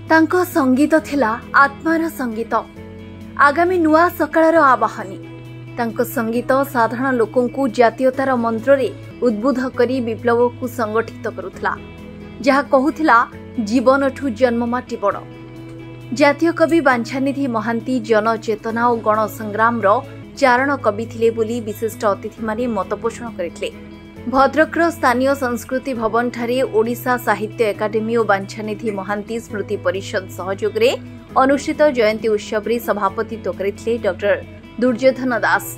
तांको संगीत थिला आत्मार संगीत, आगामी नुआ सकाळर आवाहनी। तांको संगीत साधारण लोकंकु जातीयतार मंत्र रे उद्बुद्ध करी विप्लव को संगठित करुथला, जहा कहुथला जीवनठु जन्म माटी बड़। जातीय कवि बांछानिधि महांती जनचेतना और गण संग्राम रो चारण कवि थिले बोली विशिष्ट अतिथि माने मतपोषण करथिले। भद्रकर स्थानीय संस्कृति भवन ठारे ओडिशा साहित्य एकाडेमी और बांछानिधि महांती स्मृति परिषद सहयोग रे अनुष्ठित जयंती उत्सव रे सभापतित्व करथिले डॉक्टर दुर्योधन दास।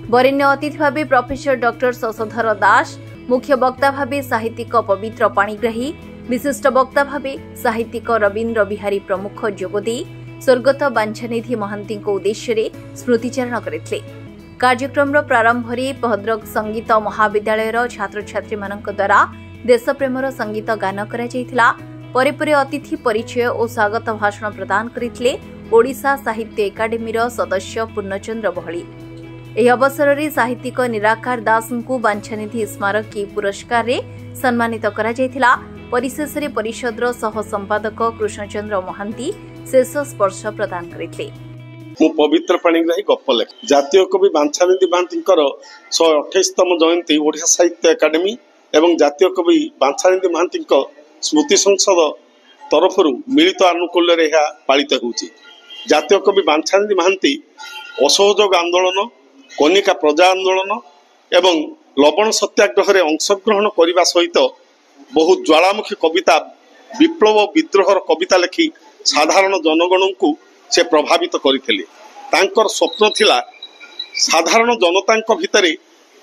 वरेण्य अतिथि भावे प्रोफेसर डॉक्टर शशधर दास, मुख्य वक्ता भावे साहित्यिक पवित्र पाणिग्राही, विशिष्ट वक्ता भावे साहित्यिक रवीन्द्र बिहारी प्रमुख जोगदे स्वर्गत बांछानिधि महांती उद्देश्य रे स्मृतिचारण करथिले। कार्यक्रम प्रारंभ रे भद्रक संगीत महाविद्यालय छात्र छात्री मानक द्वारा देशप्रेमर संगीत गान करा जायतिला। परे परे अतिथि परिचय और स्वागत भाषण प्रदान करथिले ओडिशा साहित्य एकाडेमी सदस्य पूर्णचंद्र बहली। एही अवसर रे साहित्यिक निराकार दास को बांछानिधि स्मारकी पुरस्कार रे सम्मानित करा जायतिला। परिशेष रे परिषद सह संपादक कृष्णचंद्र महांती शेष स्पर्श प्रदान करथिले। मु पवित्र पाणिग्राही गप लेख जातीय कवि बांछानिधि महांती 128तम जयंती ओडिशा साहित्य एकाडेमी एवं जातीय कवि बांछानिधि महांती स्मृति संसद तरफ मिलित आनुकूल्य पालित होउछि। जातीय कवि बांछानिधि महांती असहयोग आंदोलन, कनिका प्रजा आंदोलन एवं लवण सत्याग्रह रे अंशग्रहण करने सहित बहुत ज्वालामुखी कविता, विप्लव विद्रोहर कविता लिखि साधारण जनगण को से प्रभावित करथिले। तांकर स्वप्न थिला साधारण जनता भितरे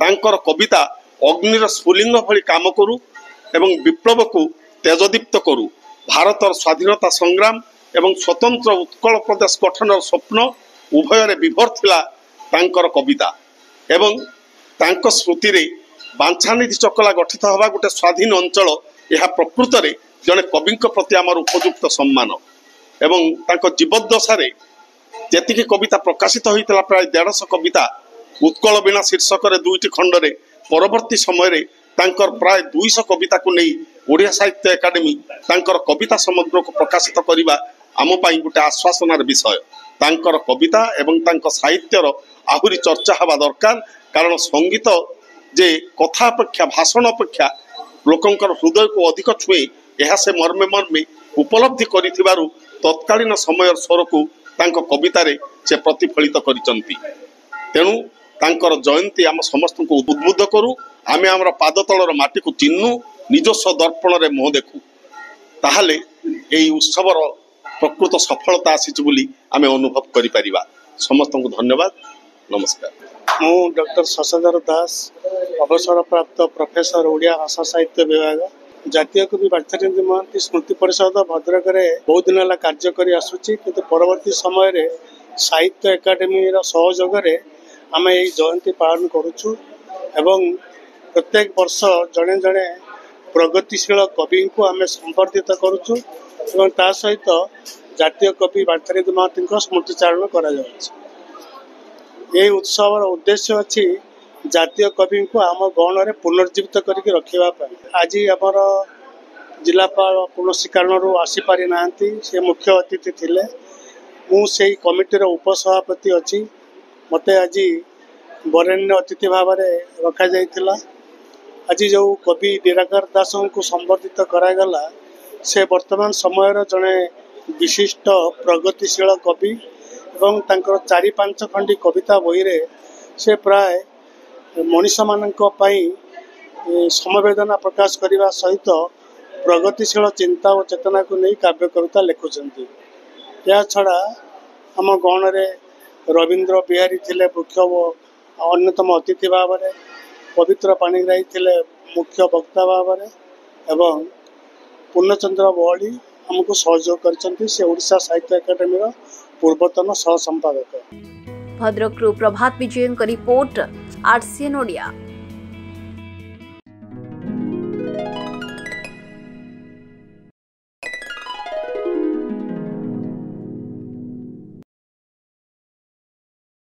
तांकर कविता अग्निर स्फुलिंग भली काम करू एवं विप्लव को तेजदीप्त करू। भारतर स्वाधीनता संग्राम एवं स्वतंत्र उत्कल प्रदेश गठन स्वप्न उभय विभोर थिला तांकर कविता एवं तांक स्मृति रे बांछानिधि चकला गठित हवा गोटे स्वाधीन अंचल यह प्रकृत रे जने कवि प्रति आमर उपयुक्त सम्मान एवं तांको जीवद्दशारे जेतिकी कविता प्रकाशित होइतला प्राय 150 कविता उत्कल वीणा शीर्षक रे 2टी खंड रे परवर्ती समय रे तांकर प्राय 200 कविता को नहीं ओडिया साहित्य एकाडेमी तांकर कविता समग्र को प्रकाशित करिबा आम पई गोटे आश्वासनार विषय। तांकर कविता एवं तांकर साहित्यर आहुरी चर्चा हवा दरकार, कारण संगीत जे कथा अपेक्षा भाषण अपेक्षा लोकंकर हृदय को अधिक छुए यह से मर्मे मर्मे उपलब्धि करिथिबारु तत्कालीन समय स्वर को तांको कविता रे से प्रतिफलित करिसंती। तेणु तांकर जयंती आम समस्त को उद्बुद्ध करू। आमे हमर पादतलर माटी को चिन्नु, निजस्व दर्पण रे मुह देखू, ताहाले एई उत्सवर प्रकृत सफलता आसीच बोली आमे अनुभव करि परिबा। समस्त को धन्यवाद, नमस्कार। मु डॉक्टर शशधर दास, अवसर प्राप्त प्रोफेसर ओडिया भाषा साहित्य विभाग, जातीय कवि बांछानिधि महांती स्मृति परिषद भद्रक बहुत दिन है कार्य कर आसुची, किंतु परवर्ती समय रे साहित्य एकाडेमी सहयोग रे आम यही जयंती पालन करुचु एवं प्रत्येक वर्ष जड़े जड़े प्रगतिशील कवि को आम संबर्धित करुचु एवं ता सहित जातीय कवि बांछानिधि महांती स्मृतिचारण करा जाउछि। यही उत्सव उद्देश्य अच्छी जातीय कवि को आम गण में पुनर्जीवित करके रखापी। आज आमर जिलापाल कौन कारण आसीपारी ना से मुख्य अतिथि थिले। मुझे कमिटीर उपसभापति अच्छी, मत आज वरेण्य अतिथि भाव में रखा जाइथिला। आज जो कवि निराकार दास को संबर्धित करागला से वर्तमान समय जड़े विशिष्ट प्रगतिशील कवि एवं तांकर 4-5 खंडी कविता बही रे से प्राय मनीष मानक समवेदना प्रकाश करने सहित प्रगतिशील चिंता और चेतना को नहीं काव्य कविता लिखुंट। या छड़ा आम गण में रवीन्द्र बिहारी थिले मुख्य अन्यतम अतिथि भाव में, पवित्र पाणिग्राही थिले मुख्य वक्ता भाव में एवं पूर्णचंद्र बहली आमको सहयोग करछंती। से ओडिशा साहित्य एकाडेमी पूर्वतन सह संपादक। भद्रक प्रभात विजयन रिपोर्ट, आरसीएन ओडिया।